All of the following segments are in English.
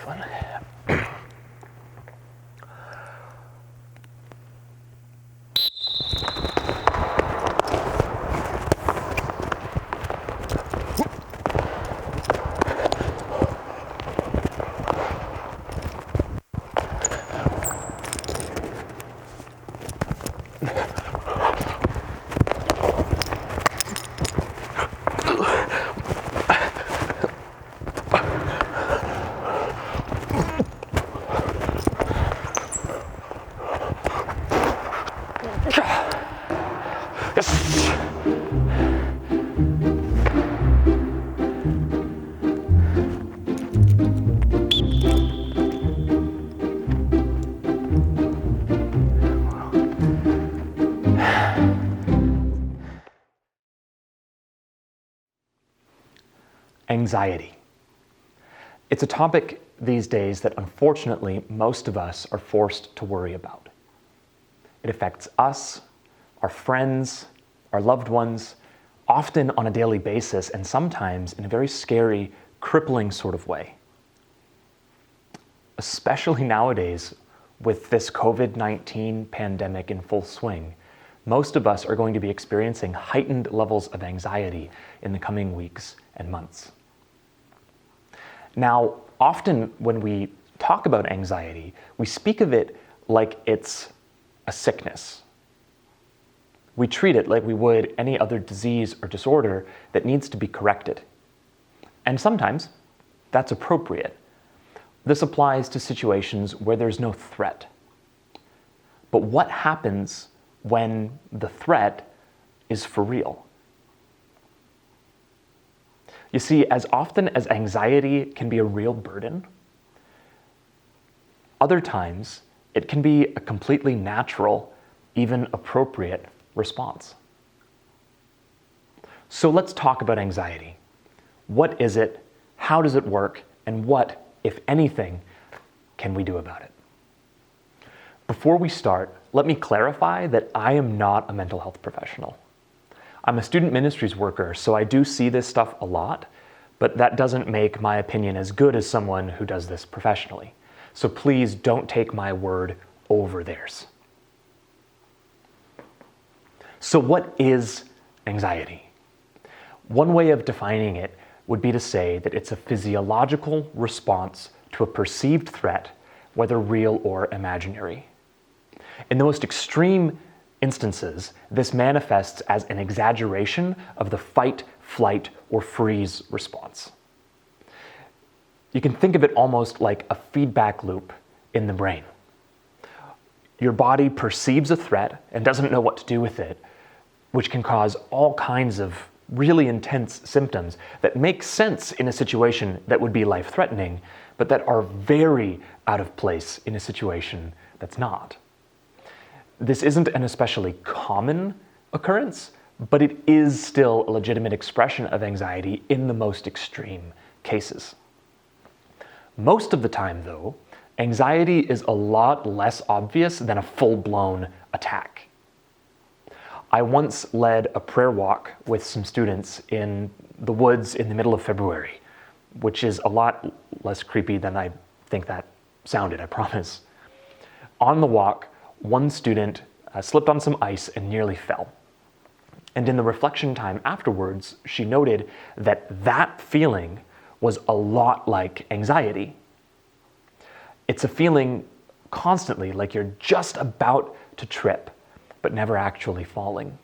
one. Yes. Anxiety. It's a topic these days that unfortunately most of us are forced to worry about. It affects us, our friends, our loved ones, often on a daily basis and sometimes in a very scary, crippling sort of way. Especially nowadays with this COVID-19 pandemic in full swing, most of us are going to be experiencing heightened levels of anxiety in the coming weeks and months. Now, often when we talk about anxiety, we speak of it like it's a sickness. We treat it like we would any other disease or disorder that needs to be corrected. And sometimes that's appropriate. This applies to situations where there's no threat. But what happens when the threat is for real? You see, as often as anxiety can be a real burden, other times it can be a completely natural, even appropriate response. So let's talk about anxiety. What is it? How does it work? And what, if anything, can we do about it? Before we start, let me clarify that I am not a mental health professional. I'm a student ministries worker, so I do see this stuff a lot, but that doesn't make my opinion as good as someone who does this professionally. So please don't take my word over theirs. So what is anxiety? One way of defining it would be to say that it's a physiological response to a perceived threat, whether real or imaginary. In the most extreme instances, this manifests as an exaggeration of the fight, flight, or freeze response. You can think of it almost like a feedback loop in the brain. Your body perceives a threat and doesn't know what to do with it, which can cause all kinds of really intense symptoms that make sense in a situation that would be life-threatening, but that are very out of place in a situation that's not. This isn't an especially common occurrence, but it is still a legitimate expression of anxiety in the most extreme cases. Most of the time, though, anxiety is a lot less obvious than a full-blown attack. I once led a prayer walk with some students in the woods in the middle of February, which is a lot less creepy than I think that sounded, I promise. On the walk, one student slipped on some ice and nearly fell. And in the reflection time afterwards, she noted that that feeling was a lot like anxiety. It's a feeling constantly like you're just about to trip, but never actually falling.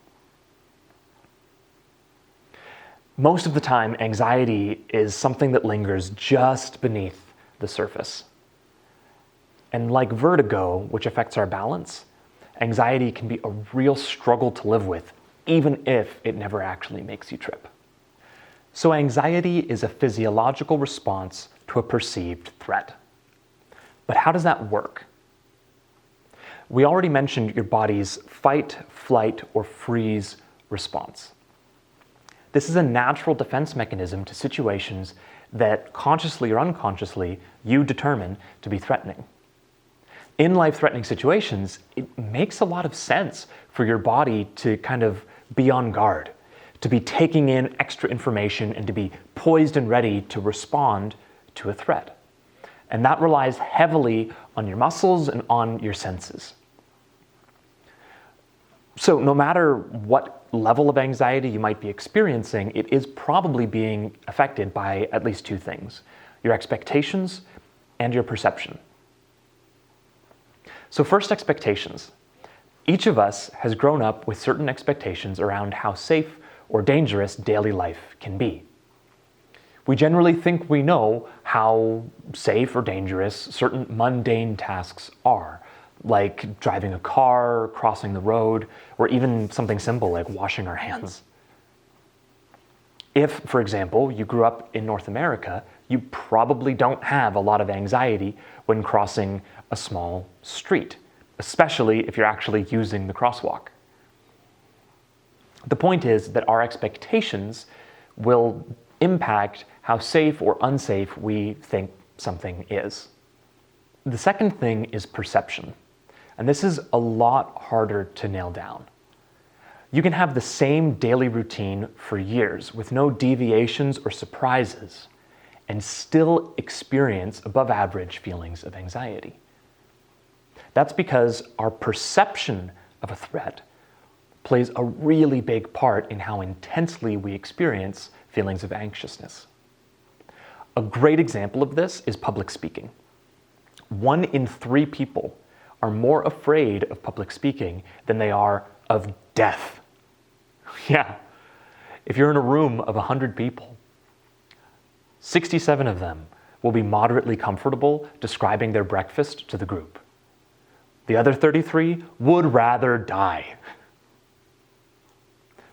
Most of the time, anxiety is something that lingers just beneath the surface. And like vertigo, which affects our balance, anxiety can be a real struggle to live with, even if it never actually makes you trip. So anxiety is a physiological response to a perceived threat. But how does that work? We already mentioned your body's fight, flight, or freeze response. This is a natural defense mechanism to situations that consciously or unconsciously you determine to be threatening. In life-threatening situations, it makes a lot of sense for your body to kind of be on guard, to be taking in extra information and to be poised and ready to respond to a threat. And that relies heavily on your muscles and on your senses. So no matter what level of anxiety you might be experiencing, it is probably being affected by at least two things: your expectations and your perception. So first, expectations. Each of us has grown up with certain expectations around how safe or dangerous daily life can be. We generally think we know how safe or dangerous certain mundane tasks are, like driving a car, crossing the road, or even something simple like washing our hands. If, for example, you grew up in North America, you probably don't have a lot of anxiety when crossing a small street, especially if you're actually using the crosswalk. The point is that our expectations will impact how safe or unsafe we think something is. The second thing is perception, and this is a lot harder to nail down. You can have the same daily routine for years with no deviations or surprises and still experience above average feelings of anxiety. That's because our perception of a threat plays a really big part in how intensely we experience feelings of anxiousness. A great example of this is public speaking. 1 in 3 people are more afraid of public speaking than they are of death. Yeah, if you're in a room of 100 people, 67 of them will be moderately comfortable describing their breakfast to the group. The other 33 would rather die.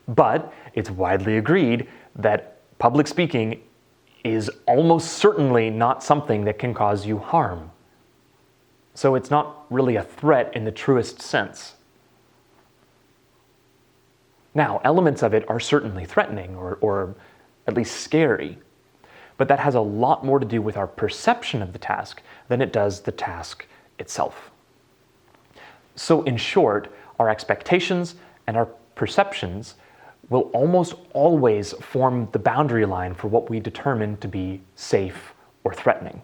But it's widely agreed that public speaking is almost certainly not something that can cause you harm. So it's not really a threat in the truest sense. Now, elements of it are certainly threatening or at least scary, but that has a lot more to do with our perception of the task than it does the task itself. So in short, our expectations and our perceptions will almost always form the boundary line for what we determine to be safe or threatening.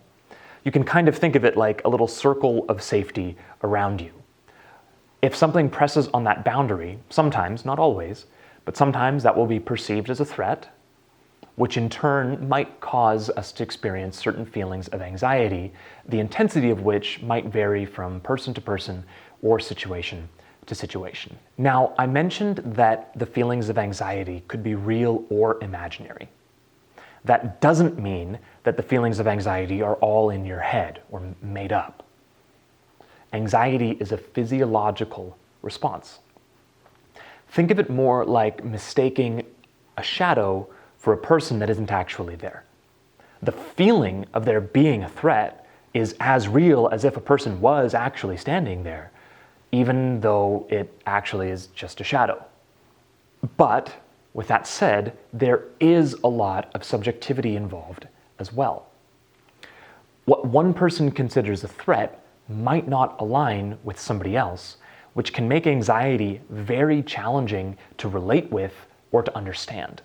You can kind of think of it like a little circle of safety around you. If something presses on that boundary, sometimes, not always, but sometimes that will be perceived as a threat, which in turn might cause us to experience certain feelings of anxiety, the intensity of which might vary from person to person or situation to situation. Now, I mentioned that the feelings of anxiety could be real or imaginary. That doesn't mean that the feelings of anxiety are all in your head or made up. Anxiety is a physiological response. Think of it more like mistaking a shadow for a person that isn't actually there. The feeling of there being a threat is as real as if a person was actually standing there, even though it actually is just a shadow. But with that said, there is a lot of subjectivity involved as well. What one person considers a threat might not align with somebody else, which can make anxiety very challenging to relate with or to understand.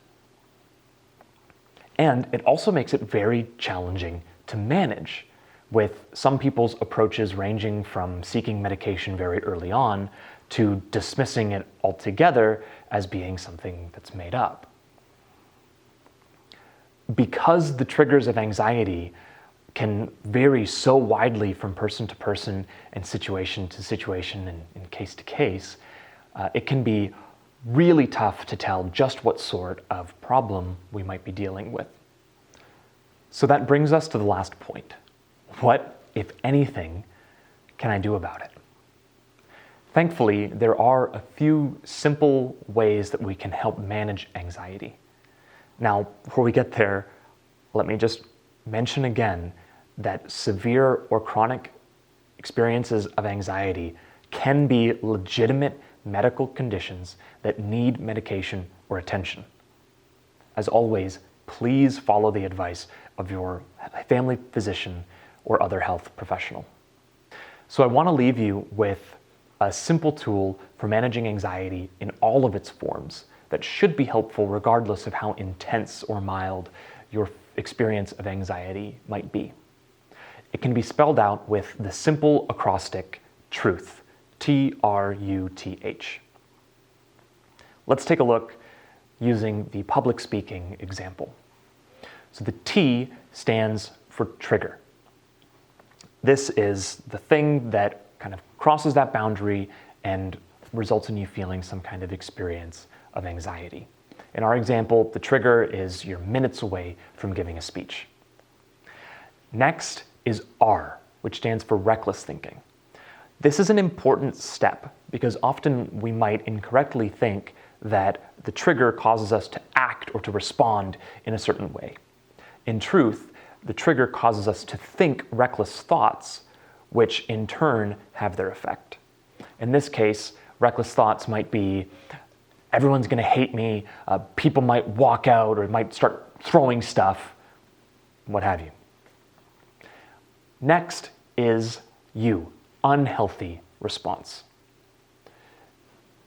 And it also makes it very challenging to manage, with some people's approaches ranging from seeking medication very early on to dismissing it altogether as being something that's made up. Because the triggers of anxiety can vary so widely from person to person and situation to situation and case to case, it can be really tough to tell just what sort of problem we might be dealing with. So that brings us to the last point. What, if anything, can I do about it? Thankfully, there are a few simple ways that we can help manage anxiety. Now, before we get there, let me just mention again that severe or chronic experiences of anxiety can be legitimate medical conditions that need medication or attention. As always, please follow the advice of your family physician or other health professional. So I want to leave you with a simple tool for managing anxiety in all of its forms that should be helpful regardless of how intense or mild your experience of anxiety might be. It can be spelled out with the simple acrostic TRUTH, T.R.U.T.H. Let's take a look using the public speaking example. So the T stands for trigger. This is the thing that kind of crosses that boundary and results in you feeling some kind of experience of anxiety. In our example, the trigger is you're minutes away from giving a speech. Next is R, which stands for reckless thinking. This is an important step because often we might incorrectly think that the trigger causes us to act or to respond in a certain way. In truth, the trigger causes us to think reckless thoughts, which in turn have their effect. In this case, reckless thoughts might be, everyone's going to hate me, people might walk out or might start throwing stuff, what have you. Next is U, unhealthy response.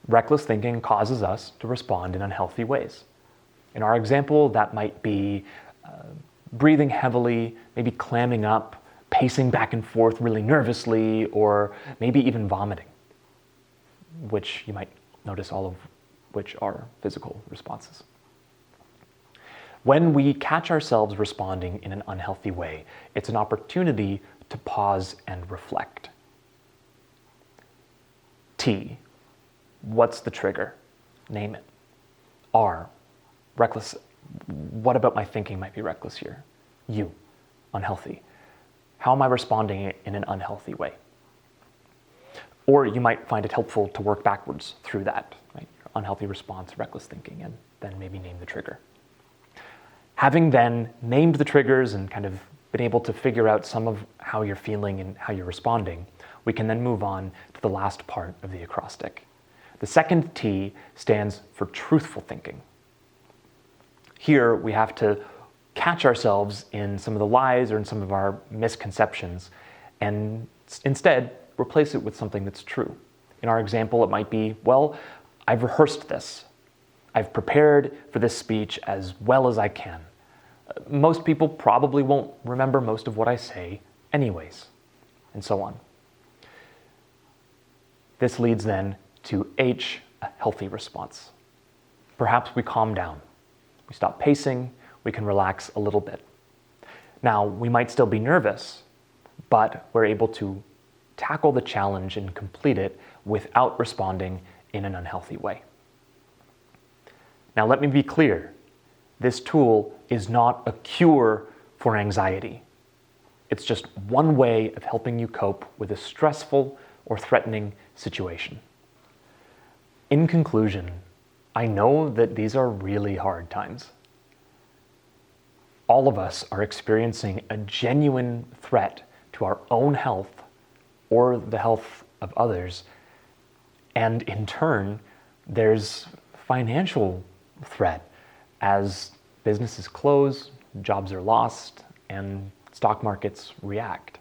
Reckless thinking causes us to respond in unhealthy ways. In our example, that might be breathing heavily, maybe clamming up, pacing back and forth really nervously, or maybe even vomiting, which you might notice all of which are physical responses. When we catch ourselves responding in an unhealthy way, it's an opportunity to pause and reflect. T, what's the trigger? Name it. R, reckless. What about my thinking might be reckless here? U, unhealthy. How am I responding in an unhealthy way? Or you might find it helpful to work backwards through that, right? Unhealthy response, reckless thinking, and then maybe name the trigger. Having then named the triggers and kind of been able to figure out some of how you're feeling and how you're responding, we can then move on to the last part of the acrostic. The second T stands for truthful thinking. Here we have to catch ourselves in some of the lies or in some of our misconceptions and instead replace it with something that's true. In our example, it might be, well, I've rehearsed this. I've prepared for this speech as well as I can. Most people probably won't remember most of what I say anyways, and so on. This leads then to H, a healthy response. Perhaps we calm down. We stop pacing, we can relax a little bit. Now, we might still be nervous, but we're able to tackle the challenge and complete it without responding in an unhealthy way. Now, let me be clear. This tool is not a cure for anxiety. It's just one way of helping you cope with a stressful or threatening situation. In conclusion, I know that these are really hard times. All of us are experiencing a genuine threat to our own health or the health of others. And in turn, there's financial threat as businesses close, jobs are lost, and stock markets react.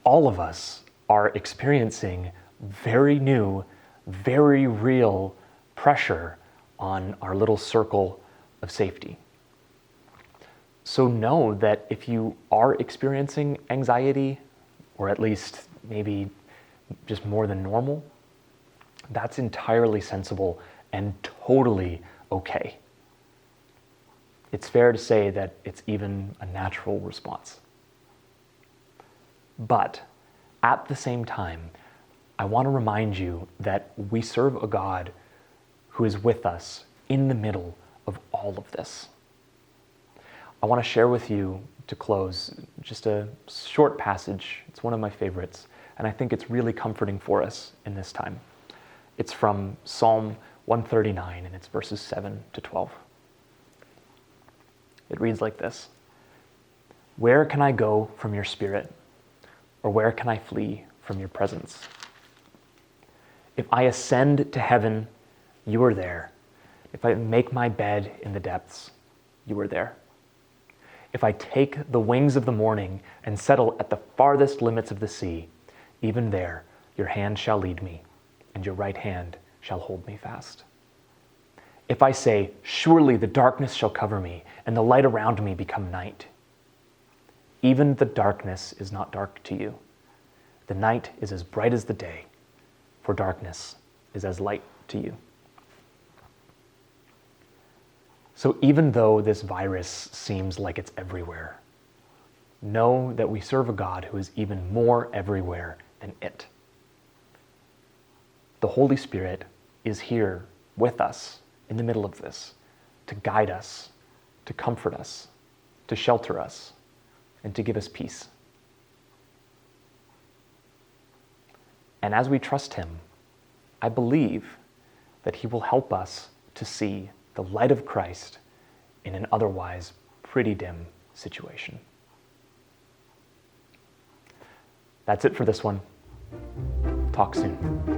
All of us are experiencing very new, very real pressure on our little circle of safety. So know that if you are experiencing anxiety, or at least maybe just more than normal, that's entirely sensible and totally okay. It's fair to say that it's even a natural response. But at the same time, I want to remind you that we serve a God who is with us in the middle of all of this. I want to share with you, to close, just a short passage. It's one of my favorites, and I think it's really comforting for us in this time. It's from Psalm 139, and it's verses 7 to 12. It reads like this: "Where can I go from your spirit? Or where can I flee from your presence? If I ascend to heaven, you are there. If I make my bed in the depths, you are there. If I take the wings of the morning and settle at the farthest limits of the sea, even there your hand shall lead me, and your right hand shall hold me fast. If I say, surely the darkness shall cover me, and the light around me become night, Even the darkness is not dark to you. The night is as bright as the day, for darkness is as light to you. So even though this virus seems like it's everywhere, know that we serve a God who is even more everywhere than it. The Holy Spirit is here with us in the middle of this, to guide us, to comfort us, to shelter us, and to give us peace. And as we trust him, I believe that he will help us to see the light of Christ in an otherwise pretty dim situation. That's it for this one. Talk soon.